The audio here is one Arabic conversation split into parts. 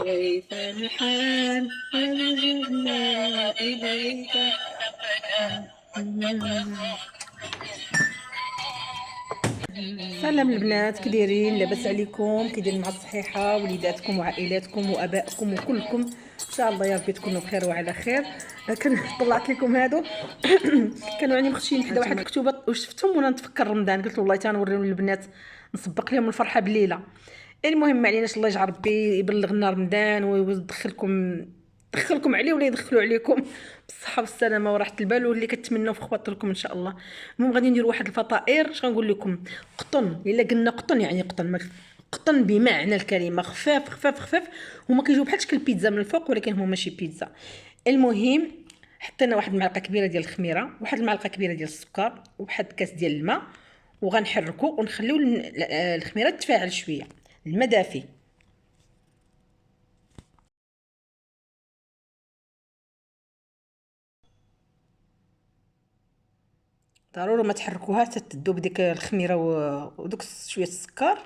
كيف الحال رجعنا إليك. سلام البنات، كي دايرين؟ لاباس عليكم؟ كي دايرين مع الصحيحه؟ وليداتكم وعائلاتكم وابائكم وكلكم ان شاء الله يا ربي تكونوا بخير وعلى خير. طلعت لكم هادو كانوا عندي مخشين حدا واحد الكتوبه وشفتهم وانا نتفكر رمضان، قلت والله تنوريهم للبنات نسبق لهم الفرحه بالليله. المهم ما عليناش، الله يجعل ربي يبلغنا رمضان دخلكم عليه ولا يدخلوا عليكم بالصحه والسلامه وراحه البال واللي كتمنوا في خواطركم ان شاء الله. المهم غادي نديروا واحد الفطائر، اش غنقول لكم؟ قطن. الا قلنا قطن يعني قطن، قطن بمعنى الكلمه، خفاف خفاف خفاف. هما كيجيو بحال شكل البيتزا من الفوق ولكن هما ماشي بيتزا. المهم حطينا واحد المعلقه كبيره ديال الخميره، واحد المعلقه كبيره ديال السكر، وواحد كاس ديال الماء، وغنحركوا ونخليو الخميره تتفاعل شويه. الماء دافي. ضروري ما تحركوها حتى تذوب ديك الخميره ودوك شويه السكر.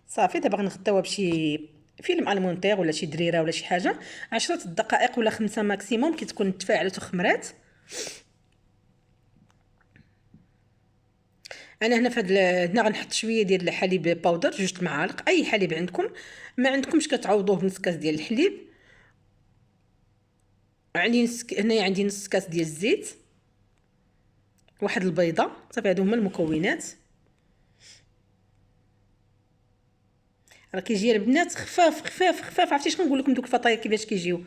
صافي دابا غنغطيوها بشي فيلم المونتير ولا شي دريره ولا شي حاجه 10 دقائق ولا 5 ماكسيموم كي تكون تفاعلت وخمرات. انا هنا هنا غنحط شويه ديال الحليب باودر، 2 معالق، اي حليب عندكم. ما عندكمش كتعوضوه بنص كاس ديال الحليب. هنايا عندي نص كاس ديال الزيت، واحد البيضه. صافي هادو هما المكونات. راه كيجي البنات خفاف خفاف خفاف. عرفتي شنو نقول لكم؟ دوك الفطاير كيفاش كيجيو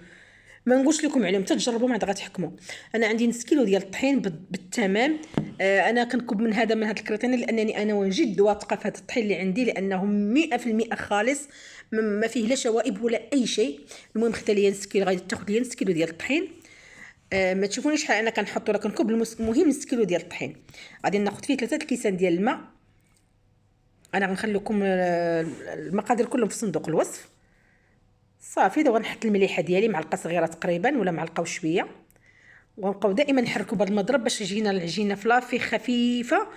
ما نقولش لكم عليهم، تجربوا ما عاد غتحكموا. انا عندي نص كيلو ديال الطحين بالتمام. انا كنكب من هذا الكريطين لانني انا جد واثقه في هذا الطحين اللي عندي، لانه 100% خالص، ما فيه لا شوائب ولا اي شيء. المهم خدت لي نص كيلو، غادي تاخذ لي نص كيلو ديال الطحين. ما تشوفونيش شحال انا كنحط ولا كنكب. المهم نص كيلو ديال الطحين غادي ناخذ فيه 3 كيسان ديال الماء. انا غنخلي لكم المقادير كلهم في صندوق الوصف. صافي دابا غنحط المليحه ديالي، معلقه صغيره تقريبا ولا معلقه وشويه، ونبقاو دائما نحركوا بهذا المضرب باش تجينا العجينه فلافي خفيفه.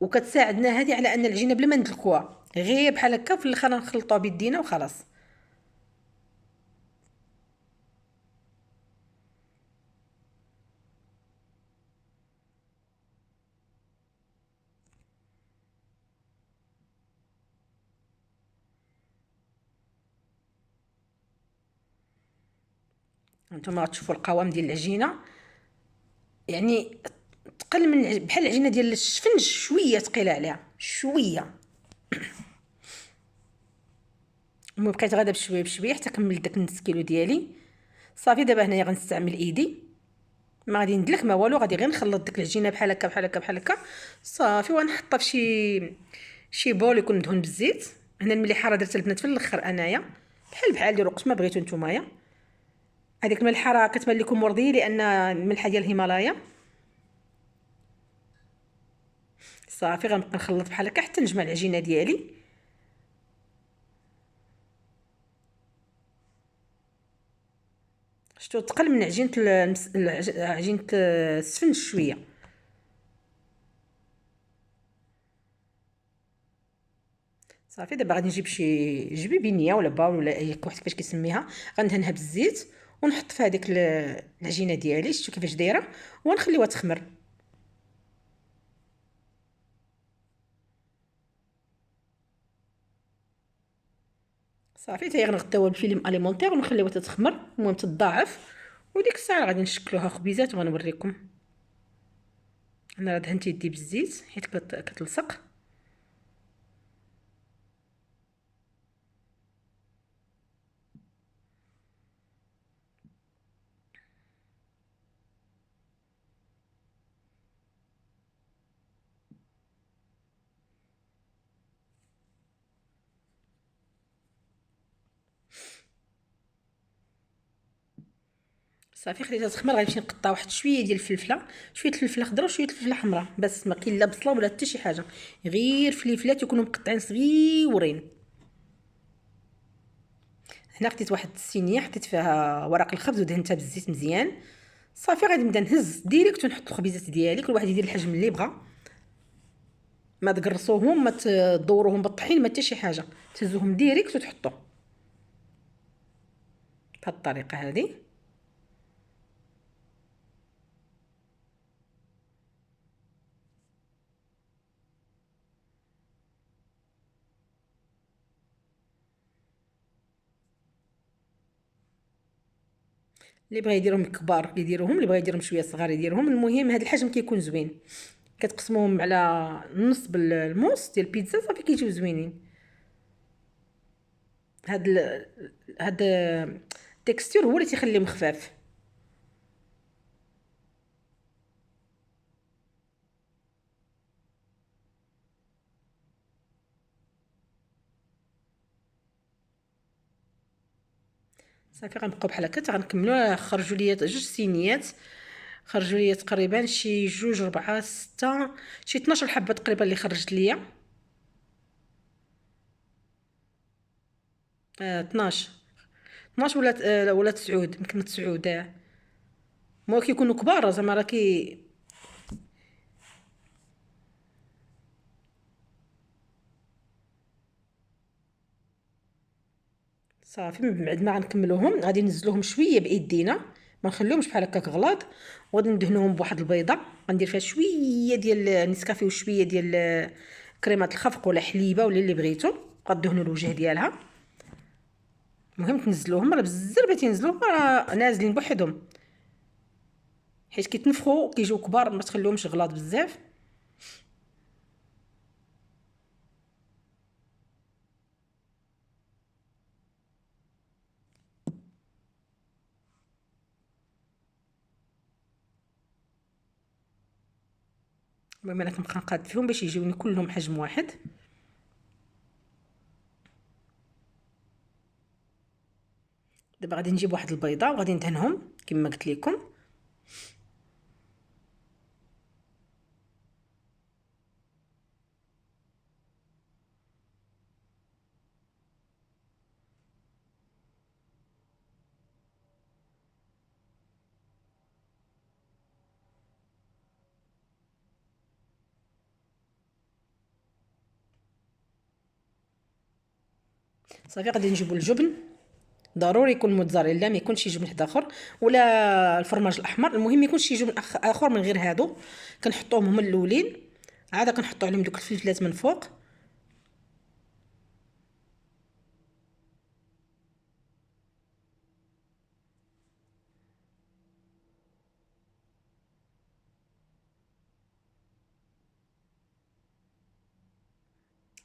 وكتساعدنا هذه على ان العجينه بلا ما ندلكوها غير بحال هكا في الاخر نخلطوها بيدينا وخلاص. انتم غتشوفوا القوام ديال العجينه، يعني تقل من بحال العجينه ديال الشفنج، شويه ثقيله عليها شويه. المهم بقيت غادا بشويه بشويه حتى كملت داك نص كيلو ديالي. صافي دابا هنايا غنستعمل ايدي، ما غادي ندلك ما والو، غادي غير نخلط ديك العجينه بحال هكا بحال هكا بحال هكا. صافي ونحطها في شي بول يكون مدهون بالزيت. هنا المليحه راه درت البنات في الاخر انايا، بحال ديروا وقت ما بغيتو نتومايا. هذيك الملحه راه كتبان لكم مرضيه لان الملحه ديال الهيمالايا. صافي غنبقى نخلط بحال هكا حتى نجمع العجينه ديالي. شفتوا تقل من عجينه السفنج شويه. صافي دابا غادي نجيب شي جبيبينيه ولا باول ولا اي واحد كيفاش كيسميها، غندهنها بالزيت ونحط في هذيك العجينه ديالي. شفتوا كيفاش دايره؟ ونخليوها تخمر. صافي حتى هي غنغطيوها بفيلم اليمونتير ونخليوها تتخمر، المهم تتضاعف. وديك الساعه غادي نشكلوها خبيزات وغنوريكم. انا راه دهنت يدي بالزيت حيت كتلصق. صافي خليتها تخمر. غنمشي نقطع واحد شويه ديال الفلفله، شويه الفلفله خضراء وشويه الفلفله حمراء، بس ما كاين لا بصله ولا حتى شي حاجه، غير فليفلات يكونوا مقطعين صغيورين. هنا خديت واحد الصينيه حطيت فيها ورق الخبز ودهنتها بالزيت مزيان. صافي غادي نبدا نهز ديريكت ونحط الخبيزات ديالي، كل واحد يدير الحجم اللي بغا، ما تقرصوهم، ما تدوروهم بالطحين، ما حتى شي حاجه، تهزوهم ديريكت وتحطوا بهذه الطريقه هذه. اللي بغى يديرهم كبار يديروهم، اللي بغى يديرهم شويه صغار يديرهم. المهم هذا الحجم كيكون زوين، كتقسموهم على النص بالموس ديال البيتزا صافي كيجيو زوينين. هاد التكستور هو اللي تيخليهم خفاف. صافي غنبقاو بحال هكا غنكملوا. خرجوا لي جوج صينيات، خرجوا لي تقريبا شي 2 4 6 شي 12 حبه تقريبا اللي خرجت ليا. 12 12 ولا 9، يمكن 9. مو كيكونوا كبار زعما راه صافي. من بعد ما غنكملوهم غادي ننزلوهم شويه بايدينا، ما نخليهمش بحال هكاك غلاط، وغادي ندهنوهم بواحد البيضه، غندير فيها شويه ديال نسكافي وشويه ديال كريمه الخفق ولا حليبه ولا اللي بغيتو، غدهنوا الوجه ديالها. المهم تنزلوهم، راه بزاف بغيتي تنزلوهم راه نازلين بوحدهم، حيت كيتنفخوا كيجيو كبار، ما تخليهمش غلاط بزاف. المهم انا كنبقى نقاد فيهم باش يجيوني كلهم حجم واحد. دابا غادي نجيب واحد البيضه وغادي ندهنهم كما قلت لكم. صافي غادي نجيبوا الجبن، ضروري يكون موتزاريلا، ما يكونش شي جبن حدا اخر، ولا الفرماج الاحمر. المهم ما يكونش شي جبن اخر من غير هادو. كنحطوهم هما الاولين، عاد كنحطوا عليهم دوك الفلفلات من فوق.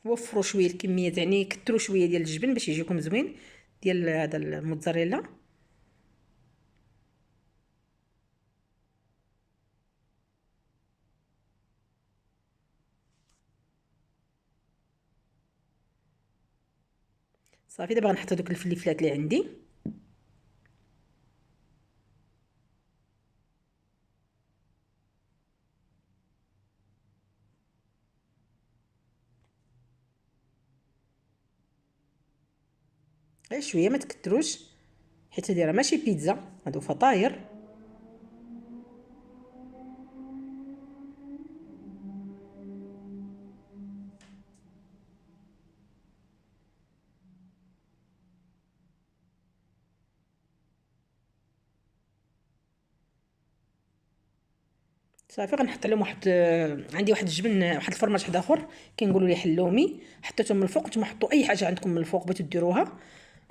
وفروا شويه الكميات، يعني كثروا شويه ديال الجبن باش يجيكم زوين ديال هذا الموتزاريلا. صافي دابا غنحط دوك الفلفلات اللي عندي. غير شويه ما تكتروش، حيت هادي راه ماشي بيتزا، هادو فطاير. صافي غنحط عليهم واحد عندي واحد الجبن، واحد الفرماج حدا اخر كينقولوا ليه حلومي، حطيتهم من الفوق. نتوما حطوا اي حاجه عندكم من الفوق بغيتو ديروها.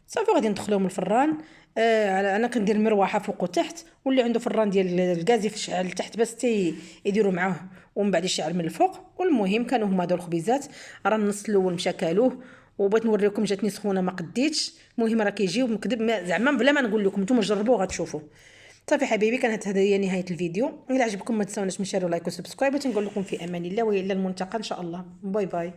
صافي غادي ندخلوهم الفران. انا كندير مروحه فوق وتحت، واللي عنده فران ديال الغاز يشعل تحت باش يديروا معاه ومن بعد يشعل من الفوق. والمهم كانوا هما هادو الخبيزات. راه النص الاول مشى كالوه، وبغيت نوريكم جاتني سخونه ما قديتش. المهم راه كيجيو مكذب زعما بلا ما نقول لكم، نتوما جربوه غتشوفوا. صافي حبايبي، كانت هذه هي نهايه الفيديو. الا عجبكم ما تنساوناش من شير ولايك وسبسكرايب، وتنقول لكم في امان الله والى الملتقى ان شاء الله. باي باي.